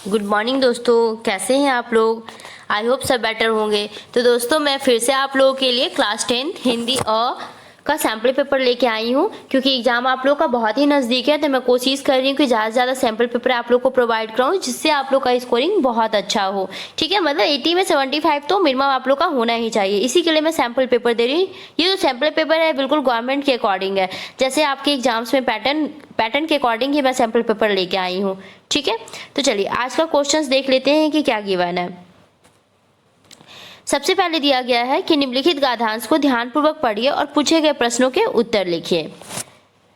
Good morning दोस्तों, कैसे हैं आप लोग। आई होप सब बेटर होंगे। तो दोस्तों मैं फिर से आप लोगों के लिए क्लास 10 हिंदी का सैम्पल पेपर लेके आई हूँ, क्योंकि एग्जाम आप लोगों का बहुत ही नज़दीक है। तो मैं कोशिश कर रही हूँ कि ज़्यादा से ज़्यादा सैम्पल पेपर आप लोग को प्रोवाइड कराऊँ, जिससे आप लोग का स्कोरिंग बहुत अच्छा हो। ठीक है, मतलब 80 में 75 तो मिनिमम आप लोग का होना ही चाहिए। इसी के लिए मैं सैम्पल पेपर दे रही हूँ। ये जो सैम्पल पेपर है बिल्कुल गवर्नमेंट के अकॉर्डिंग है, जैसे आपके एग्जाम्स में पैटर्न के अकॉर्डिंग ही मैं सैम्पल पेपर लेके आई हूँ। ठीक है, तो चलिए आज का क्वेश्चंस देख लेते हैं कि क्या गिवन है। सबसे पहले दिया गया है कि निम्नलिखित गाथांश को ध्यानपूर्वक पढ़िए और पूछे गए प्रश्नों के उत्तर लिखिए।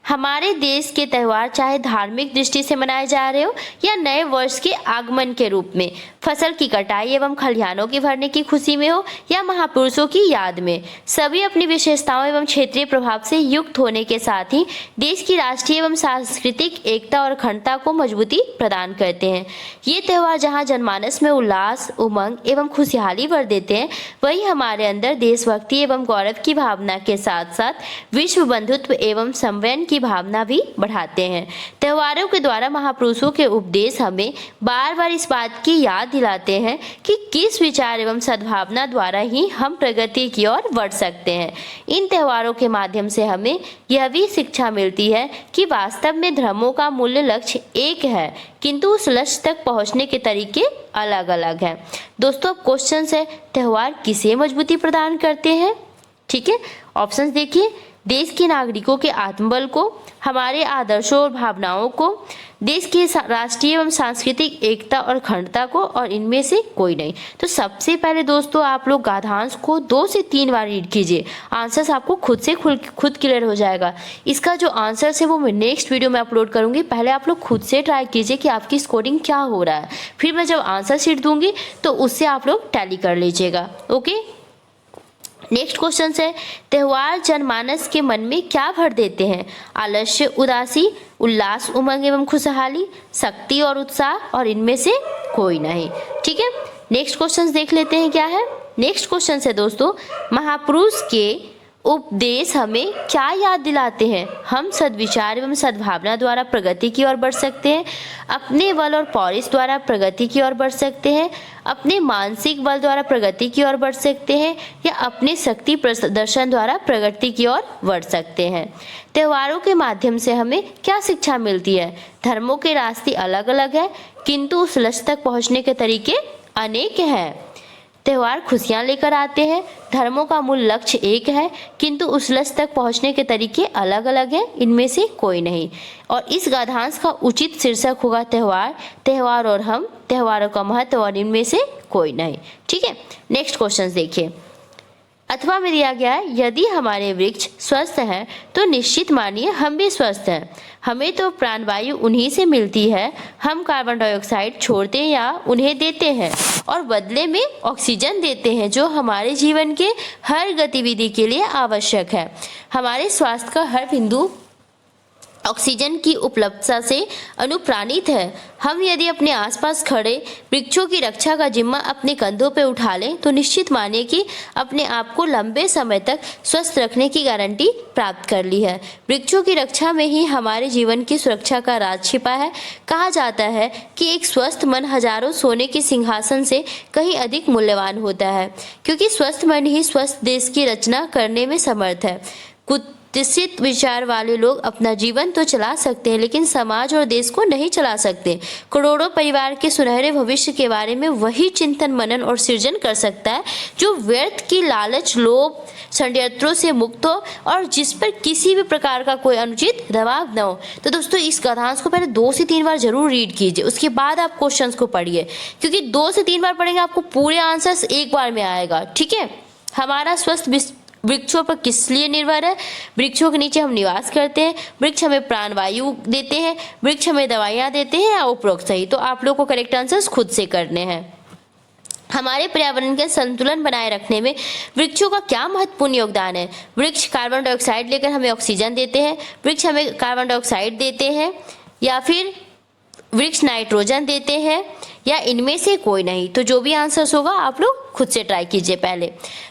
हमारे देश के त्यौहार चाहे धार्मिक दृष्टि से मनाए जा रहे हो या नए वर्ष के आगमन के रूप में, फसल की कटाई एवं खलिहानों के भरने की खुशी में हो या महापुरुषों की याद में, सभी अपनी विशेषताओं एवं क्षेत्रीय प्रभाव से युक्त होने के साथ ही देश की राष्ट्रीय एवं सांस्कृतिक एकता और अखंडता को मजबूती प्रदान करते हैं। ये त्यौहार जहाँ जनमानस में उल्लास, उमंग एवं खुशहाली भर देते हैं, वही हमारे अंदर देशभक्ति एवं गौरव की भावना के साथ साथ विश्व बंधुत्व एवं संवेदन की भावना भी बढ़ाते हैं। त्योहारों के द्वारा महापुरुषों के उपदेश हमें बार बार इस बात की याद दिलाते हैं कि किस विचार एवं सद्भावना द्वारा ही हम प्रगति की ओर बढ़ सकते हैं। इन त्योहारों के माध्यम से हमें यह भी शिक्षा मिलती है कि वास्तव में धर्मों का मूल्य लक्ष्य एक है, किंतु उस लक्ष्य तक पहुंचने के तरीके अलग अलग हैं। दोस्तों अब क्वेश्चन है, त्योहार किसे मजबूती प्रदान करते हैं। ठीक है, ऑप्शंस देखिए। देश के नागरिकों के आत्मबल को, हमारे आदर्शों और भावनाओं को, देश की राष्ट्रीय एवं सांस्कृतिक एकता और अखंडता को, और इनमें से कोई नहीं। तो सबसे पहले दोस्तों आप लोग गाथांश को 2 से 3 बार रीड कीजिए, आंसर्स आपको खुद क्लियर हो जाएगा। इसका जो आंसर्स है वो मैं नेक्स्ट वीडियो में अपलोड करूंगी। पहले आप लोग खुद से ट्राई कीजिए कि आपकी स्कोरिंग क्या हो रहा है, फिर मैं जब आंसर शीट दूंगी तो उससे आप लोग टैली कर लीजिएगा। ओके, नेक्स्ट क्वेश्चन है, त्योहार जनमानस के मन में क्या भर देते हैं। आलस्य, उदासी, उल्लास, उमंग एवं खुशहाली, शक्ति और उत्साह, और इनमें से कोई नहीं। ठीक है, नेक्स्ट क्वेश्चन देख लेते हैं क्या है। नेक्स्ट क्वेश्चन है दोस्तों, महापुरुष के उपदेश हमें क्या याद दिलाते हैं। हम सद्विचार एवं सद्भावना द्वारा प्रगति की ओर बढ़ सकते हैं, अपने बल और पौरुष द्वारा प्रगति की ओर बढ़ सकते हैं, अपने मानसिक बल द्वारा प्रगति की ओर बढ़ सकते हैं, या अपने शक्ति प्रदर्शन द्वारा प्रगति की ओर बढ़ सकते हैं। त्योहारों के माध्यम से हमें क्या शिक्षा मिलती है। धर्मों के रास्ते अलग अलग है, किंतु उस लक्ष्य तक पहुंचने के तरीके अनेक हैं। त्योहार खुशियाँ लेकर आते हैं, धर्मों का मूल लक्ष्य एक है, किंतु उस लक्ष्य तक पहुंचने के तरीके अलग अलग हैं, इनमें से कोई नहीं। और इस गाथांश का उचित शीर्षक होगा त्योहार, त्योहार और हम, त्योहारों का महत्व, और इनमें से कोई नहीं। ठीक है, नेक्स्ट क्वेश्चन देखिए। अथवा में दिया गया है, यदि हमारे वृक्ष स्वस्थ हैं तो निश्चित मानिए हम भी स्वस्थ हैं। हमें तो प्राणवायु उन्हीं से मिलती है, हम कार्बन डाइऑक्साइड छोड़ते हैं या उन्हें देते हैं और बदले में ऑक्सीजन देते हैं, जो हमारे जीवन के हर गतिविधि के लिए आवश्यक है। हमारे स्वास्थ्य का हर बिंदु ऑक्सीजन की उपलब्धता से अनुप्राणित है। हम यदि अपने आसपास खड़े वृक्षों की रक्षा का जिम्मा अपने कंधों पर उठा लें तो निश्चित मानिए कि अपने आप को लंबे समय तक स्वस्थ रखने की गारंटी प्राप्त कर ली है। वृक्षों की रक्षा में ही हमारे जीवन की सुरक्षा का राज छिपा है। कहा जाता है कि एक स्वस्थ मन हजारों सोने के सिंहासन से कहीं अधिक मूल्यवान होता है, क्योंकि स्वस्थ मन ही स्वस्थ देश की रचना करने में समर्थ है। कुत्सित विचार वाले लोग अपना जीवन तो चला सकते हैं, लेकिन समाज और देश को नहीं चला सकते। करोड़ों परिवार के सुनहरे भविष्य के बारे में वही चिंतन, मनन और सृजन कर सकता है जो व्यर्थ की लालच, लोभ, षड्यंत्रों से मुक्त हो और जिस पर किसी भी प्रकार का कोई अनुचित दबाव न हो। तो दोस्तों इस गाथांश को पहले 2 से 3 बार जरूर रीड कीजिए, उसके बाद आप क्वेश्चंस को पढ़िए, क्योंकि 2 से 3 बार पढ़ेंगे आपको पूरे आंसर्स एक बार में आएगा। ठीक है, हमारा स्वस्थ वृक्षों पर किस लिए निर्भर है। वृक्षों के नीचे हम निवास करते हैं, वृक्ष हमें प्राणवायु देते हैं, वृक्ष हमें दवाइयाँ देते हैं, या उपरोक्त सही। तो आप लोग को करेक्ट आंसर्स खुद से करने हैं। हमारे पर्यावरण के संतुलन बनाए रखने में वृक्षों का क्या महत्वपूर्ण योगदान है। वृक्ष कार्बन डाइऑक्साइड लेकर हमें ऑक्सीजन देते हैं, वृक्ष हमें कार्बन डाइऑक्साइड देते हैं, या फिर वृक्ष नाइट्रोजन देते हैं, या इनमें से कोई नहीं। तो जो भी आंसर्स होगा आप लोग खुद से ट्राई कीजिए पहले।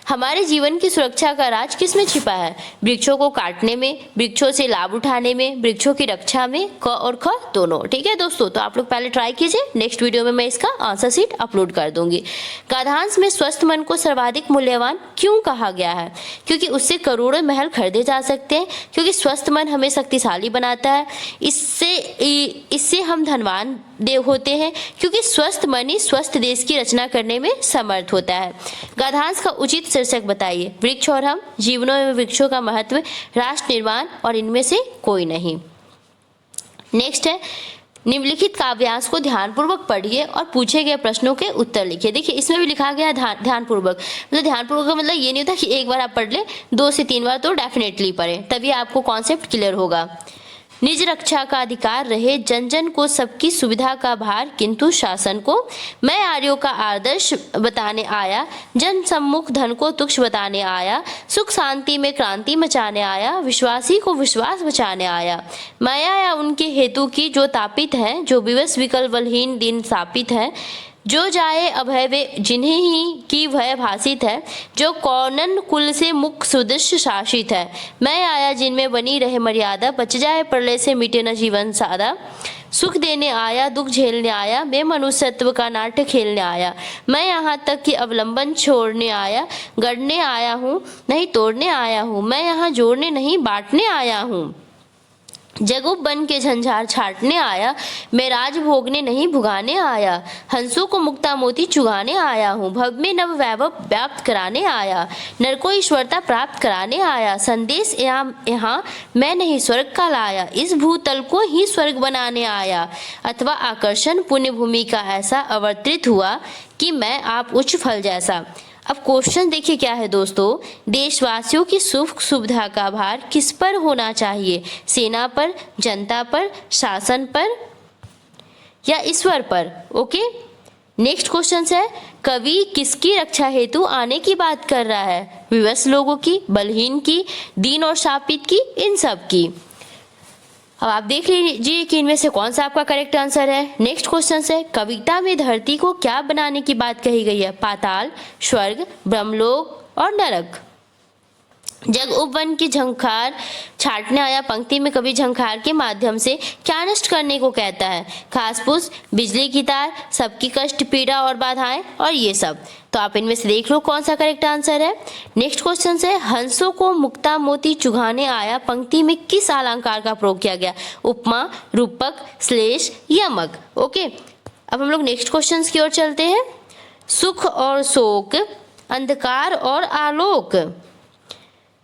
हमारे जीवन की सुरक्षा का राज किसमें छिपा है? वृक्षों को काटने में, वृक्षों से लाभ उठाने में, वृक्षों की रक्षा में, क और ख दोनों। ठीक है दोस्तों, तो आप लोग पहले ट्राई कीजिए। नेक्स्ट वीडियो में मैं इसका आंसर शीट अपलोड कर दूंगी। गाधांश में स्वस्थ मन को सर्वाधिक मूल्यवान क्यों कहा गया है? क्योंकि उससे करोड़ों महल खरीदे जा सकते हैं, क्योंकि स्वस्थ मन हमें शक्तिशाली बनाता है, इससे हम धनवान देव होते हैं, क्योंकि स्वस्थ मन ही स्वस्थ देश की रचना करने में समर्थ होता है। गाधांश का उचित शीर्षक बताइए। वृक्ष और हम, जीवनों में वृक्षों का महत्व, राष्ट्र निर्माण और इनमें से कोई नहीं। नेक्स्ट है, निम्नलिखित काव्यांश को ध्यानपूर्वक पढ़िए और पूछे गए प्रश्नों के उत्तर लिखिए। देखिए इसमें भी लिखा गया ध्यानपूर्वक, मतलब ध्यानपूर्वक का मतलब ये नहीं होता कि एक बार आप पढ़ ले, 2 से 3 बार तो डेफिनेटली पढ़ें, तभी आपको कॉन्सेप्ट क्लियर होगा। निज रक्षा का अधिकार रहे, जन जन को सबकी सुविधा का भार, किंतु शासन को मैं आर्यों का आदर्श बताने आया, जन सम्मुख धन को तुच्छ बताने आया, सुख शांति में क्रांति मचाने आया, विश्वासी को विश्वास बचाने आया। मैं आया उनके हेतु की जो तापित है, जो विवश विकल बलहीन दिन स्थापित है, जो जाए अभय वे जिन्हें ही की भय भाषित है, जो कौनन कुल से मुख सुदृश्य शासित है। मैं आया जिनमें बनी रहे मर्यादा, बच जाए प्रलय से मिटे न जीवन सादा। सुख देने आया, दुख झेलने आया, मैं मनुष्यत्व का नाट्य खेलने आया। मैं यहाँ तक कि अवलंबन छोड़ने आया, गढ़ने आया हूँ नहीं तोड़ने आया हूँ। मैं यहाँ जोड़ने नहीं बांटने आया हूँ। जगुब बन के झंझार छाटने आया, मैं राज भोगने नहीं भुगाने आया। हंसों को मुक्ता मोती चुगाने आया हूँ, भव में नव वैभव व्याप्त कराने आया। नर को ईश्वरता प्राप्त कराने आया, संदेश यहाँ मैं नहीं स्वर्ग का लाया। इस भूतल को ही स्वर्ग बनाने आया, अथवा आकर्षण पुण्य भूमि का ऐसा अवतरित हुआ कि मैं आप उच्च फल जैसा। अब क्वेश्चन देखिए क्या है दोस्तों, देशवासियों की सुख सुविधा का भार किस पर होना चाहिए? सेना पर, जनता पर, शासन पर या ईश्वर पर? ओके, नेक्स्ट क्वेश्चन है, कवि किसकी रक्षा हेतु आने की बात कर रहा है? विवश लोगों की, बलहीन की, दीन और शापित की, इन सब की। अब आप देख लीजिए कि इनमें से कौन सा आपका करेक्ट आंसर है। नेक्स्ट क्वेश्चन है, कविता में धरती को क्या बनाने की बात कही गई है? पाताल, स्वर्ग, ब्रह्मलोक और नरक। जग उपवन की झंखार छाटने आया पंक्ति में कवि झंखार के माध्यम से क्या नष्ट करने को कहता है? घास फूस, बिजली की तार, सबकी कष्ट पीड़ा और बाधाएं और ये सब। तो आप इनमें से देख लो कौन सा करेक्ट आंसर है। नेक्स्ट क्वेश्चन है, हंसों को मुक्ता मोती चुगाने आया पंक्ति में किस अलंकार का प्रयोग किया गया? उपमा, रूपक, श्लेष, यमक। ओके, अब हम लोग नेक्स्ट क्वेश्चन की ओर चलते हैं। सुख और शोक, अंधकार और आलोक,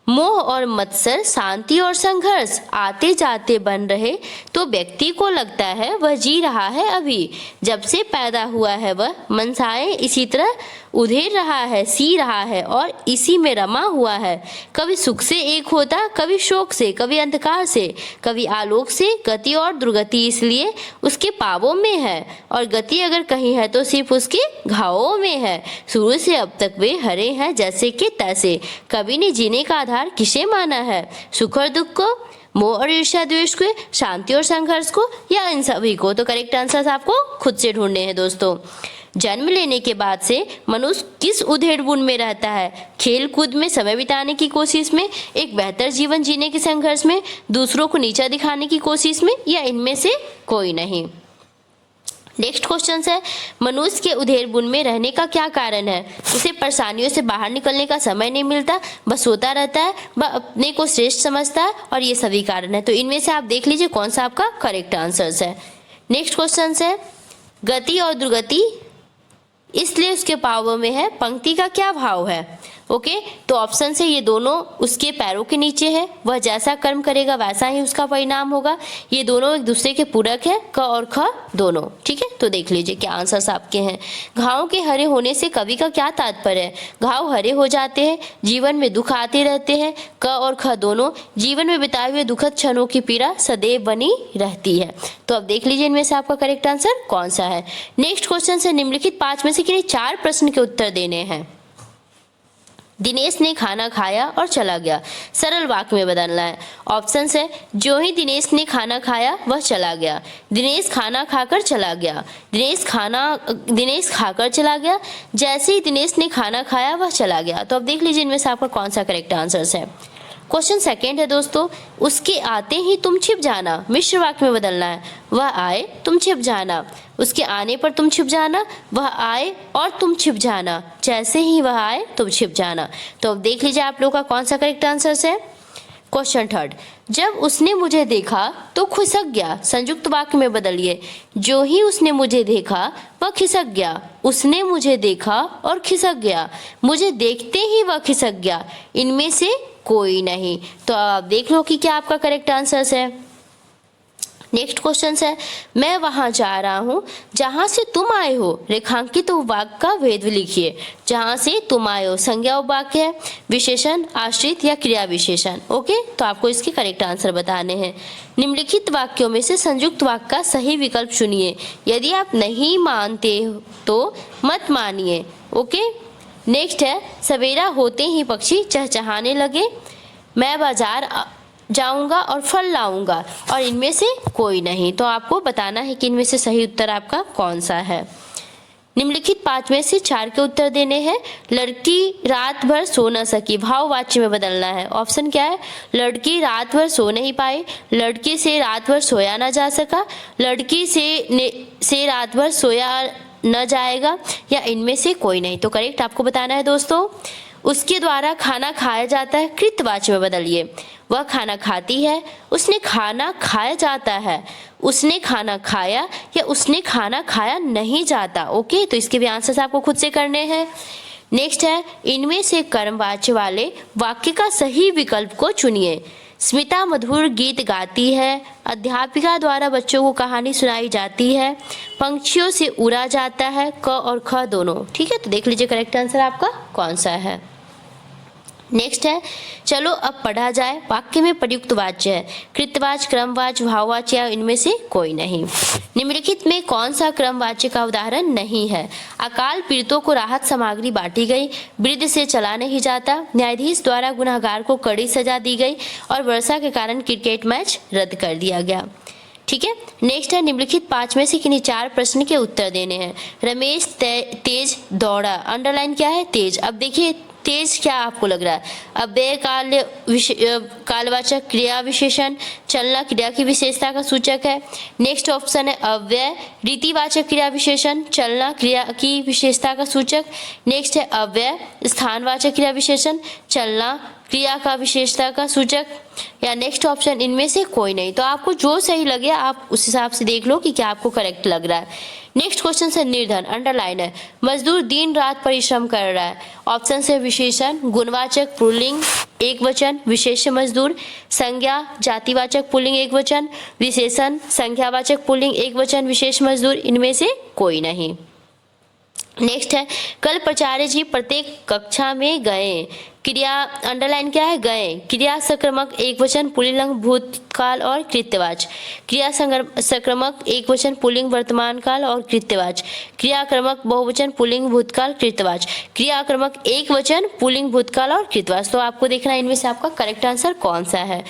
मोह और मत्सर, शांति और संघर्ष आते जाते बन रहे तो व्यक्ति को लगता है वह जी रहा है अभी। जब से पैदा हुआ है वह मनसाए इसी तरह उधेर रहा है, सी रहा है और इसी में रमा हुआ है। कभी सुख से एक होता, कभी शोक से, कभी अंधकार से, कभी आलोक से। गति और दुर्गति इसलिए उसके पावों में है, और गति अगर कहीं है तो सिर्फ उसके घावों में है। शुरू से अब तक वे हरे हैं जैसे कि तैसे। कभी ने जीने का आधार किसे माना है? सुख और दुख को, मोह और ईर्ष्या द्वेष को, शांति और संघर्ष को, या इन सभी को? तो करेक्ट आंसर आपको खुद से ढूंढने हैं दोस्तों। जन्म लेने के बाद से मनुष्य किस उधेड़-बुन में रहता है? खेल कूद में समय बिताने की कोशिश में, एक बेहतर जीवन जीने के संघर्ष में, दूसरों को नीचा दिखाने की कोशिश में, या इनमें से कोई नहीं। नेक्स्ट क्वेश्चन है, मनुष्य के उधेड़-बुन में रहने का क्या कारण है? उसे परेशानियों से बाहर निकलने का समय नहीं मिलता, बस सोता रहता है, वह अपने को श्रेष्ठ समझता है, और ये सभी कारण है। तो इनमें से आप देख लीजिए कौन सा आपका करेक्ट आंसर है। नेक्स्ट क्वेश्चन है, गति और दुर्गति इसलिए उसके पावों में है, पंक्ति का क्या भाव है? ओके, तो ऑप्शन से ये दोनों उसके पैरों के नीचे है, वह जैसा कर्म करेगा वैसा ही उसका परिणाम होगा। ये दोनों एक दूसरे के पूरक है, क और ख दोनों। ठीक है, तो देख लीजिए क्या आंसर्स आपके हैं। घाव के हरे होने से कवि का क्या तात्पर्य है? घाव हरे हो जाते हैं, जीवन में दुख आते रहते हैं, क और ख दोनों। जीवन में बिताए हुए दुखद क्षणों की पीड़ा सदैव बनी रहती है। तो अब देख लीजिए इनमें से आपका करेक्ट आंसर कौन सा है। नेक्स्ट क्वेश्चन से, निम्नलिखित 5 में से किन्हीं 4 प्रश्न के उत्तर देने हैं। दिनेश ने खाना खाया और चला गया। सरल वाक्य में बदलना है। ऑप्शन है, जो ही दिनेश ने खाना खाया वह चला गया। दिनेश खाना खाकर चला गया। दिनेश खाकर चला गया। जैसे ही दिनेश ने खाना खाया वह चला गया। तो अब देख लीजिए इनमें से आपका कौन सा करेक्ट आंसर है। क्वेश्चन सेकेंड है दोस्तों, उसके आते ही तुम छिप जाना। मिश्र वाक्य में बदलना है। वह आए, तुम छिप जाना। उसके आने पर तुम छिप जाना। वह आए और तुम छिप जाना। जैसे ही वह आए तुम छिप जाना। तो अब देख लीजिए आप लोग का कौन सा करेक्ट आंसर है। क्वेश्चन थर्ड, जब उसने मुझे देखा तो खिसक गया। संयुक्त वाक्य में बदलिए। जो ही उसने मुझे देखा वह खिसक गया। उसने मुझे देखा और खिसक गया। मुझे देखते ही वह खिसक गया। इनमें से कोई नहीं। तो आप देख लो कि क्या आपका करेक्ट आंसर है। नेक्स्ट क्वेश्चन है, मैं वहां जा रहा हूं जहां से तुम आए हो। रेखांकित उपवाक्य का भेद लिखिए। जहां से तुम आए हो संज्ञा उपवाक्य है, विशेषण, आश्रित या क्रिया विशेषण। ओके, तो आपको इसके करेक्ट आंसर बताने हैं। निम्नलिखित वाक्यों में से संयुक्त वाक्य का सही विकल्प चुनिए। यदि आप नहीं मानते तो मत मानिए। ओके, नेक्स्ट है, सवेरा होते ही पक्षी चहचहाने लगे। मैं बाजार जाऊंगा और फल लाऊंगा। और इनमें से कोई नहीं। तो आपको बताना है कि इनमें से सही उत्तर आपका कौन सा है। निम्नलिखित 5 में से 4 के उत्तर देने हैं। लड़की रात भर सो न सकी। भाववाच्य में बदलना है। ऑप्शन क्या है, लड़की रात भर सो नहीं पाई। लड़की से रात भर सोया न जा सका। लड़की से रात भर सोया न जाएगा। या इनमें से कोई नहीं। तो करेक्ट आपको बताना है दोस्तों। उसके द्वारा खाना खाया जाता है। कृतवाच्य में बदलिए। वह खाना खाती है। उसने खाना खाया जाता है। उसने खाना खाया या उसने खाना खाया नहीं जाता। ओके, तो इसके भी आंसर्स आपको खुद से करने हैं। नेक्स्ट है, इनमें से कर्मवाच्य वाले वाक्य का सही विकल्प को चुनिए। स्मिता मधुर गीत गाती है। अध्यापिका द्वारा बच्चों को कहानी सुनाई जाती है। पंछियों से उड़ा जाता है। क और ख दोनों। ठीक है, तो देख लीजिए करेक्ट आंसर आपका कौन सा है। नेक्स्ट है, चलो अब पढ़ा जाए। वाक्य में प्रयुक्त वाच्य है। कृतवाच्य, क्रमवाच्य, भाववाच्य या इनमें से कोई नहीं। निम्नलिखित में कौन सा क्रमवाच्य का उदाहरण नहीं है। अकाल पीड़ितों को राहत सामग्री बांटी गई। वृद्ध से चला नहीं जाता। न्यायाधीश द्वारा गुनहगार को कड़ी सजा दी गई। और वर्षा के कारण क्रिकेट मैच रद्द कर दिया गया। ठीक है, नेक्स्ट है, निम्नलिखित 5 में से किन्हीं 4 प्रश्न के उत्तर देने हैं। रमेश तेज दौड़ा। अंडरलाइन क्या है, तेज। अब देखिए तेज क्या आपको लग रहा है। अव्यय कालवाचक क्रिया विशेषण। चलना क्रिया की विशेषता का सूचक है। नेक्स्ट ऑप्शन है अव्यय रीतिवाचक क्रिया विशेषण। चलना क्रिया की विशेषता का सूचक। नेक्स्ट है अव्यय स्थानवाचक क्रिया विशेषण। चलना क्रिया का विशेषता का सूचक। या नेक्स्ट ऑप्शन इनमें से कोई नहीं। तो आपको जो सही लगे आप उस हिसाब से देख लो कि क्या आपको करेक्ट लग रहा है। नेक्स्ट क्वेश्चन है निर्धन। अंडरलाइन है। मजदूर दिन रात परिश्रम कर रहा है। ऑप्शन से विशेषण, गुणवाचक पुल्लिंग एक वचन, विशेष मजदूर। संज्ञा जातिवाचक पुल्लिंग एक वचन, विशेषण संख्यावाचक पुल्लिंग एक वचन, विशेष मजदूर। इनमें से कोई नहीं। नेक्स्ट है, कल प्राचार्य जी प्रत्येक कक्षा में गए। क्रिया अंडरलाइन क्या है, गए। क्रिया संक्रमक एक वचन पुल्लिंग भूतकाल और कृत्यवाच। क्रिया संक्रमक एक वचन पुल्लिंग वर्तमान काल और कृत्यवाच। क्रियाक्रमक बहुवचन पुल्लिंग भूतकाल कृत्यवाच। क्रियाक्रमक एक वचन पुल्लिंग भूतकाल और कृत्यवाच। तो आपको देखना है इनमें से आपका करेक्ट आंसर कौन सा है।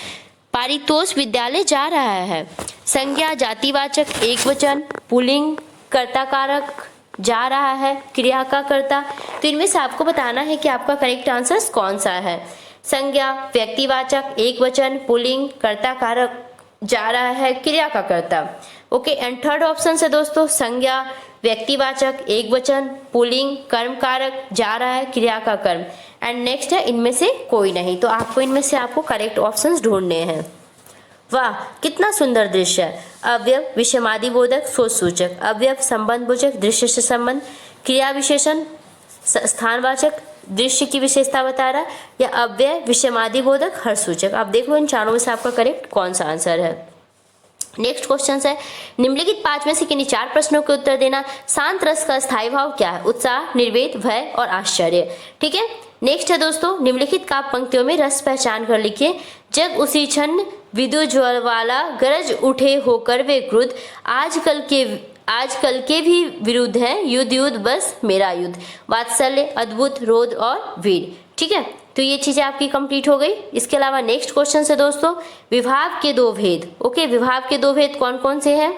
पारितोष विद्यालय जा रहा है। संज्ञा जातिवाचक एक वचन पुल्लिंग कर्ता कारक जा रहा है, क्रिया का कर्ता। तो इनमें से आपको बताना है कि आपका करेक्ट आंसर कौन सा है। संज्ञा व्यक्तिवाचक एक वचन पुल्लिंग कर्ता कारक जा रहा है, क्रिया का कर्ता। ओके, एंड थर्ड ऑप्शन से दोस्तों संज्ञा व्यक्तिवाचक एक वचन पुल्लिंग कर्म कारक जा रहा है, क्रिया का कर्म। एंड नेक्स्ट है इनमें से कोई नहीं। तो आपको इनमें से आपको करेक्ट ऑप्शंस ढूंढने हैं। वाह कितना सुंदर दृश्य है। अवयव विषमादिबोधक सोच सूचक। अवयव संबंधबोधक दृश्य से संबंध। क्रिया विशेषण स्थानवाचक दृश्य की विशेषता बता रहा है। या अव्यय विषमादिबोधक हर सूचक। आप देख लो इन चारों में से आपका करेक्ट कौन सा आंसर है। नेक्स्ट क्वेश्चन है, निम्नलिखित 5 में से किन्हीं 4 प्रश्नों के उत्तर देना। शांत रस का स्थायी भाव क्या है। उत्साह, निर्वेद, भय और आश्चर्य। ठीक है, नेक्स्ट है दोस्तों, निम्नलिखित काव्य पंक्तियों में रस पहचान कर लिखिए। जब उसी क्षण विद्युत ज्वाला गरज उठे होकर वे क्रुद्ध, आजकल के भी विरुद्ध है। युद्ध युद्ध बस मेरा युद्ध। वात्सल्य, अद्भुत, रोध और वीर। ठीक है, तो ये चीजें आपकी कंप्लीट हो गई। इसके अलावा नेक्स्ट क्वेश्चन है दोस्तों, विभाव के दो भेद। ओके, विभाव के दो भेद कौन कौन से हैं?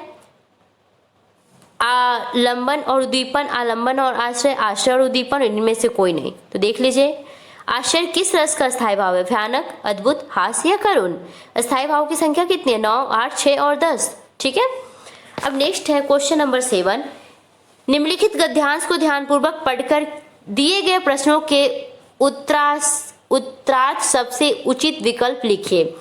आलंबन और उद्दीपन, आलंबन और आश्रय, आश्रय और उद्दीपन, इनमें से कोई नहीं। तो देख लीजिए, आश्चर्य किस रस का स्थायी भाव है? भयानक, अद्भुत, हास्य या करुण? स्थायी भाव की संख्या कितनी है? 9, 8, 6 और 10। ठीक है, अब नेक्स्ट है क्वेश्चन नंबर 7। निम्नलिखित गद्यांश को ध्यानपूर्वक पढ़कर दिए गए प्रश्नों के उत्तरार्थ सबसे उचित विकल्प लिखिए।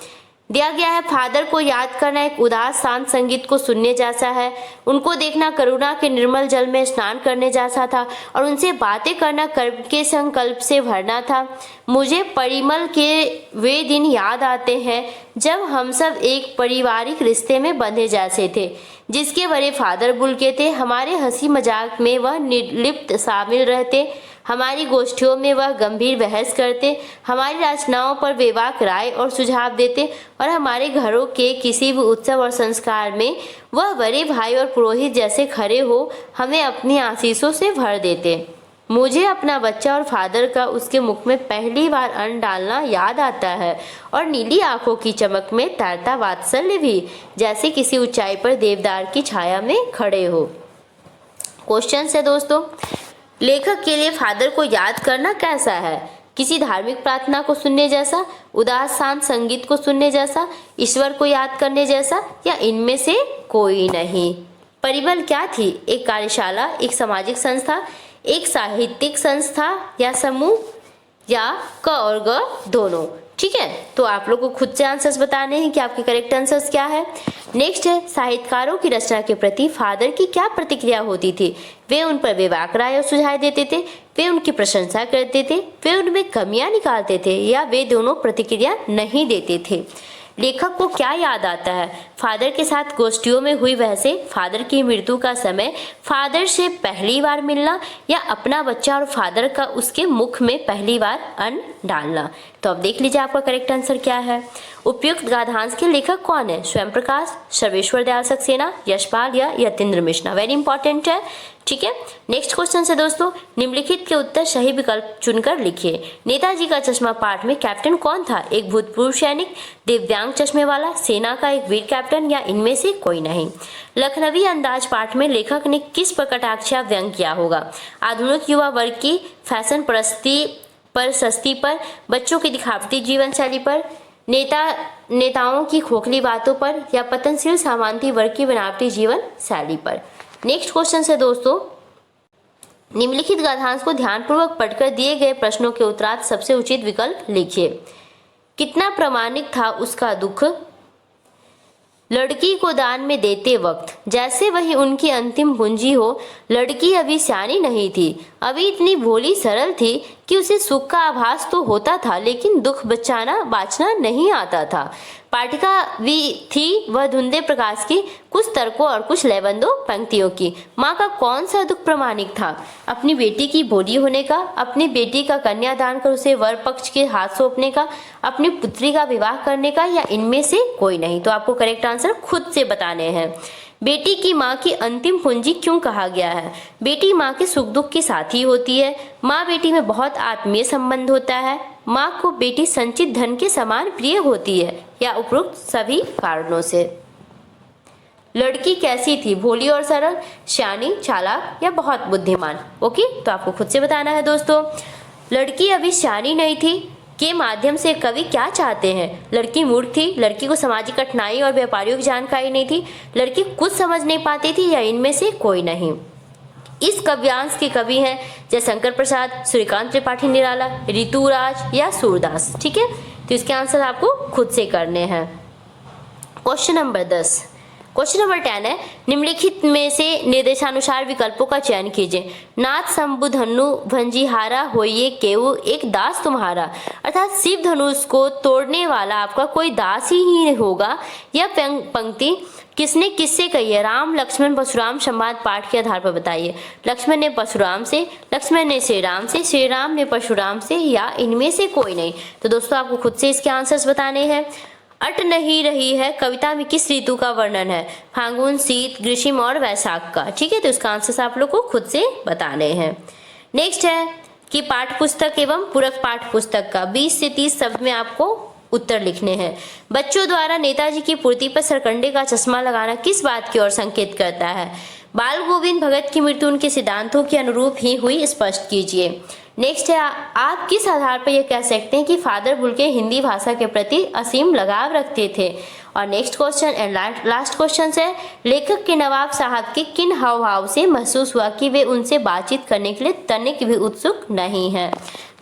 दिया गया है, फादर को याद करना एक उदास शांत संगीत को सुनने जैसा है। उनको देखना करुणा के निर्मल जल में स्नान करने जैसा था और उनसे बातें करना कर्म के संकल्प से भरना था। मुझे परिमल के वे दिन याद आते हैं जब हम सब एक पारिवारिक रिश्ते में बंधे जैसे थे, जिसके बड़े फादर बुल के थे। हमारे हंसी मजाक में वह निर्लिप्त शामिल रहते, हमारी गोष्ठियों में वह गंभीर बहस करते, हमारी रचनाओं पर बेबाक राय और सुझाव देते और हमारे घरों के किसी भी उत्सव और संस्कार में वह बड़े भाई और पुरोहित जैसे खड़े हो हमें अपनी आशीषों से भर देते। मुझे अपना बच्चा और फादर का उसके मुख में पहली बार अन्न डालना याद आता है और नीली आंखों की चमक में तैरता वात्सल्य भी, जैसे किसी ऊंचाई पर देवदार की छाया में खड़े हो। क्वेश्चन है दोस्तों, लेखक के लिए फादर को याद करना कैसा है? किसी धार्मिक प्रार्थना को सुनने जैसा, उदास शांत संगीत को सुनने जैसा, ईश्वर को याद करने जैसा, या इनमें से कोई नहीं? परिमल क्या थी? एक कार्यशाला, एक सामाजिक संस्था, एक साहित्यिक संस्था या समूह, या क और ग दोनों? ठीक है, तो आप लोग को खुद से आंसर्स बताने हैं कि आपके करेक्ट आंसर्स क्या है। नेक्स्ट है, साहित्यकारों की रचना के प्रति फादर की क्या प्रतिक्रिया होती थी? वे उन पर बेबाक राय और सुझाव देते थे, वे उनकी प्रशंसा करते थे, वे उनमें कमियां निकालते थे, या वे दोनों प्रतिक्रिया नहीं देते थे? लेखक को क्या याद आता है? फादर के साथ गोष्ठियों में हुई बहसें, फादर की मृत्यु का समय, फादर से पहली बार मिलना, या अपना बच्चा और फादर का उसके मुख में पहली बार अन्न डालना? तो अब देख लीजिए आपका करेक्ट आंसर क्या है। उपयुक्त गाथांश के लेखक कौन है? स्वयं प्रकाश, सर्वेश्वर दयाल सक्सेना, यशपाल या यतीन्द्र मिश्रा? वेरी इंपॉर्टेंट है। ठीक है, नेक्स्ट क्वेश्चन है दोस्तों, निम्नलिखित के उत्तर सही विकल्प चुनकर लिखिए। नेताजी का चश्मा पाठ में कैप्टन कौन था? एक भूतपूर्व सैनिक, दिव्यांग चश्मे वाला, सेना का एक वीर कैप्टन, या इनमें से कोई नहीं? लखनवी अंदाज पाठ में लेखक ने किस पर कटाक्ष व्यंग किया होगा? आधुनिक युवा वर्ग की फैशन सस्ती पर, बच्चों की दिखावटी जीवन शैली पर, नेताओं की खोखली बातों पर, या पतनशील सामंती वर्ग की बनावटी जीवन शैली पर? नेक्स्ट क्वेश्चन है दोस्तों, निम्नलिखित गाथांश को ध्यानपूर्वक पढ़कर दिए गए प्रश्नों के उत्तरार्थ सबसे उचित विकल्प लिखिए। कितना प्रामाणिक था उसका दुख लड़की को दान में देते वक्त, जैसे वही उनकी अंतिम पूंजी हो। लड़की अभी सियानी नहीं थी, अभी इतनी भोली सरल थी कि उसे सुख का आभास तो होता था, लेकिन दुख बाँचना नहीं आता था। पाठिका भी थी वह धुंधे प्रकाश की, कुछ तर्कों और कुछ लयबंदों पंक्तियों की। माँ का कौन सा दुख प्रामाणिक था? अपनी बेटी की भोली होने का, अपनी बेटी का कन्यादान कर उसे वर पक्ष के हाथ सौंपने का, अपनी पुत्री का विवाह करने का, या इनमें से कोई नहीं? तो आपको करेक्ट आंसर खुद से बताने हैं। बेटी की माँ की अंतिम पूंजी क्यों कहा गया है? बेटी माँ के सुख दुख की साथी होती है, माँ बेटी में बहुत आत्मीय संबंध होता है, माँ को बेटी संचित धन के समान प्रिय होती है, या उपरोक्त सभी कारणों से? लड़की कैसी थी? भोली और सरल, सियानी, चालाक, या बहुत बुद्धिमान? ओके, तो आपको खुद से बताना है दोस्तों। लड़की अभी सियानी नहीं थी के माध्यम से कवि क्या चाहते हैं? लड़की मूर्ख थी, लड़की को सामाजिक कठिनाई और व्यापारियों की जानकारी नहीं थी, लड़की कुछ समझ नहीं पाती थी, या इनमें से कोई नहीं? इस काव्यांश के कवि हैं जयशंकर प्रसाद, सूर्यकांत त्रिपाठी निराला, ऋतुराज, या सूरदास? ठीक है, तो इसके आंसर आपको खुद से करने हैं। क्वेश्चन नंबर 10, क्वेश्चन नंबर 10 है, निम्नलिखित में से निर्देशानुसार विकल्पों का चयन कीजिए। नाथ शंभु धनु भंजीहारा होइए केवु एक दास तुम्हारा, अर्थात शिव धनुष को तोड़ने वाला आपका कोई दास ही होगा। यह पंक्ति किसने किससे कही है? राम, लक्ष्मण, परशुराम? संवाद पाठ के आधार पर बताइए। लक्ष्मण ने परशुराम से, लक्ष्मण ने श्री राम से, श्री राम ने परशुराम से, या इनमें से कोई नहीं? तो दोस्तों आपको खुद से इसके आंसर्स बताने हैं। अट नहीं रही है कविता में किस ऋतु का वर्णन है? फागुन, शीत, ग्रीष्म और वैशाख का? ठीक है, तो इसका आंसर आप लोग को खुद से बताने हैं। नेक्स्ट है, की पाठ्य पुस्तक एवं पूरक पाठ्य पुस्तक का 20 से 30 शब्द में आपको उत्तर लिखने हैं। बच्चों द्वारा नेताजी की मूर्ति पर सरकंडे का चश्मा लगाना किस बात की ओर संकेत करता है? बाल गोविंद भगत की मृत्यु उनके सिद्धांतों के अनुरूप ही हुई, स्पष्ट कीजिए। नेक्स्ट है, आप किस आधार पर यह कह सकते हैं कि फादर बुल्के हिंदी भाषा के प्रति असीम लगाव रखते थे? और next question and last question है, लेखक के नवाब साहब के किन हाव भाव से महसूस हुआ कि वे उनसे बातचीत करने के लिए तनिक भी उत्सुक नहीं है?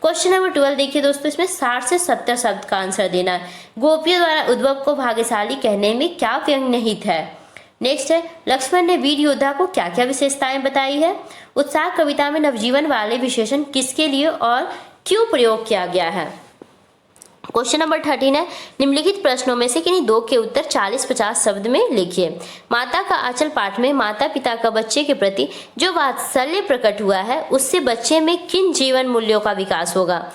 क्वेश्चन नंबर 12 देखिए दोस्तों, इसमें 60 से 70 शब्द का आंसर देना है। गोपियों द्वारा उद्धव को भाग्यशाली कहने में क्या व्यंग निहित है? नेक्स्ट है, लक्ष्मण ने वीर योद्धा को क्या क्या विशेषताएं बताई है? उत्साह कविता में नवजीवन वाले विशेषण किसके लिए और क्यों प्रयोग किया गया है? क्वेश्चन नंबर 13 है, निम्नलिखित प्रश्नों में से किन्हीं दो के उत्तर 40-50 शब्द में लिखिए। माता का आंचल पाठ में माता पिता का बच्चे के प्रति जो वात्सल्य प्रकट हुआ है, उससे बच्चे में किन जीवन मूल्यों का विकास होगा?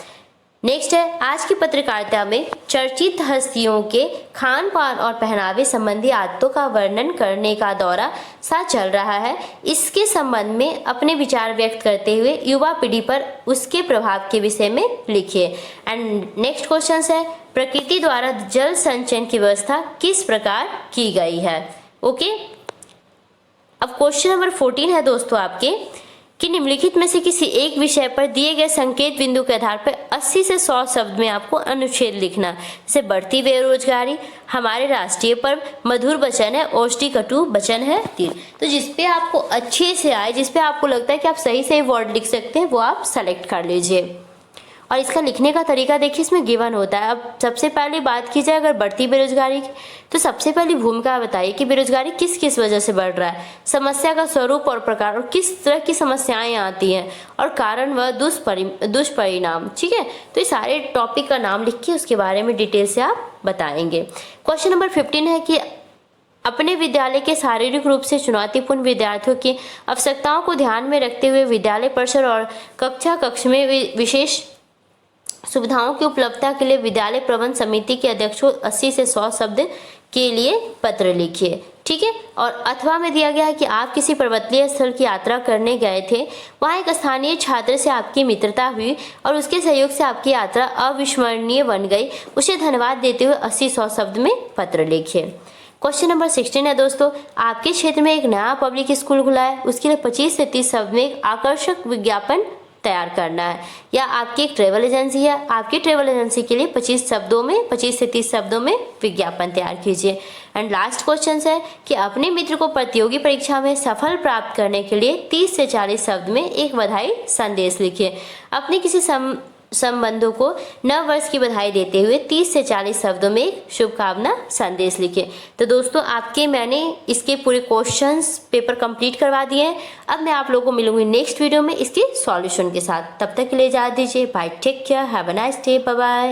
नेक्स्ट है, आज की पत्रकारिता में चर्चित हस्तियों के खान पान और पहनावे संबंधी आदतों का वर्णन करने का दौरा सा चल रहा है। इसके संबंध में अपने विचार व्यक्त करते हुए युवा पीढ़ी पर उसके प्रभाव के विषय में लिखिए। एंड नेक्स्ट क्वेश्चन है, प्रकृति द्वारा जल संचयन की व्यवस्था किस प्रकार की गई है? ओके, अब क्वेश्चन नंबर 14 है दोस्तों आपके कि निम्नलिखित में से किसी एक विषय पर दिए गए संकेत बिंदु के आधार पर 80 से 100 शब्द में आपको अनुच्छेद लिखना। जैसे बढ़ती बेरोजगारी, हमारे राष्ट्रीय पर्व, मधुर वचन है, औष्टि कटु वचन है, तीर। तो जिसपे आपको अच्छे से आए, जिसपे आपको लगता है कि आप सही सही वर्ड लिख सकते हैं, वो आप सेलेक्ट कर लीजिए। और इसका लिखने का तरीका देखिए, इसमें गिवन होता है। अब सबसे पहले बात की जाए अगर बढ़ती बेरोजगारी की, तो सबसे पहली भूमिका बताइए कि बेरोजगारी किस किस वजह से बढ़ रहा है, समस्या का स्वरूप और प्रकार, और किस तरह की समस्याएं आती हैं, और कारण व दुष्परिणाम। ठीक है, तो ये सारे टॉपिक का नाम लिख के उसके बारे में डिटेल से आप बताएंगे। क्वेश्चन नंबर 15 है कि अपने विद्यालय के शारीरिक रूप से चुनौतीपूर्ण विद्यार्थियों की आवश्यकताओं को ध्यान में रखते हुए विद्यालय परिसर और कक्ष में विशेष सुविधाओं की उपलब्धता के लिए विद्यालय प्रबंध समिति के अध्यक्ष को 80 से 100 शब्द के लिए पत्र लिखिए। ठीक है, और अथवा में दिया गया है कि आप किसी पर्वतीय स्थल की यात्रा करने गए थे, वहाँ एक स्थानीय छात्र से आपकी मित्रता हुई और उसके सहयोग से आपकी यात्रा अविस्मरणीय बन गई। उसे धन्यवाद देते हुए 80-100 शब्द में पत्र लिखिए। क्वेश्चन नंबर 16 है दोस्तों, आपके क्षेत्र में एक नया पब्लिक स्कूल खुला है, उसके लिए 25 से 30 शब्द में एक आकर्षक विज्ञापन तैयार करना है। या आपकी एक ट्रेवल एजेंसी है, आपकी ट्रेवल एजेंसी के लिए 25 से 30 शब्दों में विज्ञापन तैयार कीजिए। एंड लास्ट क्वेश्चन है कि अपने मित्र को प्रतियोगी परीक्षा में सफल प्राप्त करने के लिए 30 से 40 शब्द में एक बधाई संदेश लिखिए। अपने किसी संबंधों को नव वर्ष की बधाई देते हुए 30 से 40 शब्दों में एक शुभकामना संदेश लिखिए। तो दोस्तों मैंने इसके पूरे क्वेश्चंस पेपर कंप्लीट करवा दिए हैं। अब मैं आप लोगों को मिलूंगी नेक्स्ट वीडियो में इसके सॉल्यूशन के साथ। तब तक के लिए इजाजत दीजिए। Bye, take care, have a nice day, bye bye.